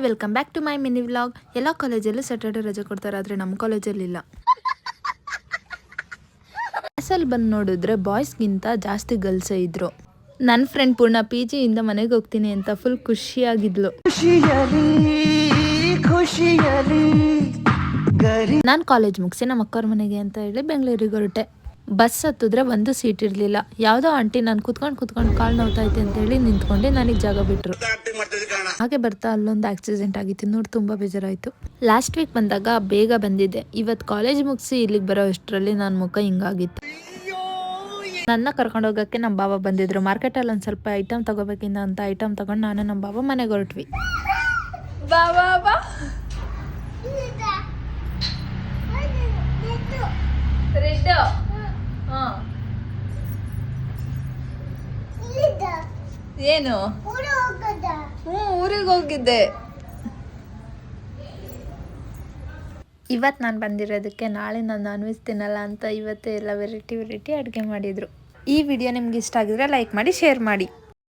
Welcome back to my mini vlog. ಎಲ್ಲ ಕಾಲೇಜಲ್ಲೂ Saturday ರಜೆ ಕೊಡ್ತಾರೆ, ಆದರೆ ನಮ್ಮ ಕಾಲೇಜಲ್ಲಿ ಇಲ್ಲ. ಕ್ಲಾಸಲ್ಲಿ ಬಂದು ನೋಡಿದ್ರೆ ಬಾಯ್ಸ್ಗಿಂತ ಜಾಸ್ತಿ ಗರ್ಲ್ಸೇ ಇದ್ರು. ನನ್ನ ಫ್ರೆಂಡ್ ಪೂರ್ಣ PG ಇಂದ ಮನೆಗೆ ಹೋಗ್ತೀನಿ ಅಂತ ಫುಲ್ ಖುಷಿಯಾಗಿದ್ಲು. ನಾನು ಕಾಲೇಜ್ ಮುಗಿಸಿ ನಮ್ಮ ಅಕ್ಕವ್ರ ಮನೆಗೆ ಅಂತ ಹೇಳಿ ಬೆಂಗಳೂರಿಗೆ ಹೊರಟೆ. ಬಸ್ ಹತ್ತಿದ್ರೆ ಒಂದು ಸೀಟ್ ಇರಲಿಲ್ಲ. ಯಾವುದೋ ಆಂಟಿ ನಾನು ಕುತ್ಕೊಂಡು ಕಾಲು ನೋವ್ತೈತೆ ಅಂತ ಹೇಳಿ ನಿಂತ್ಕೊಂಡು ನನಗೆ ಜಾಗ ಬಿಟ್ರು. ಹಾಗೆ ಬರ್ತಾ ಅಲ್ಲೊಂದು ಆಕ್ಸಿಡೆಂಟ್ ಆಗಿತ್ತು ನೋಡಿ, ತುಂಬ ಬೇಜಾರಾಯಿತು. ಲಾಸ್ಟ್ ವೀಕ್ ಬಂದಾಗ ಬೇಗ ಬಂದಿದ್ದೆ. ಇವತ್ತು ಕಾಲೇಜ್ ಮುಗಿಸಿ ಇಲ್ಲಿಗೆ ಬರೋ ಅಷ್ಟರಲ್ಲಿ ನನ್ನ ಮುಖ ಹಿಂಗಾಗಿತ್ತು. ನನ್ನ ಕರ್ಕೊಂಡು ಹೋಗೋಕ್ಕೆ ನಮ್ಮ ಬಾಬಾ ಬಂದಿದ್ರು. ಮಾರ್ಕೆಟಲ್ಲಿ ಒಂದು ಸ್ವಲ್ಪ ಐಟಮ್ ತಗೋಬೇಕಿಂದ ಅಂತ ಐಟಮ್ ತಗೊಂಡು ನಾನು ನಮ್ಮ ಬಾಬಾ ಮನೆಗೆ ಹೊರಟ್ವಿ. ಏನು ಊರಿಗೆ ಹೋಗಿದ್ದೆ. ಇವತ್ತು ನಾನು ಬಂದಿರೋದಕ್ಕೆ ನಾಳೆ ನಾನು ನಾನ್ ವೆಜ್ ತಿನ್ನಲ್ಲ ಅಂತ ಇವತ್ತೇ ಎಲ್ಲ ವೆರೈಟಿ ಅಡುಗೆ ಮಾಡಿದರು. ಈ ವಿಡಿಯೋ ನಿಮ್ಗೆ ಇಷ್ಟ ಆಗಿದ್ರೆ ಲೈಕ್ ಮಾಡಿ, ಶೇರ್ ಮಾಡಿ.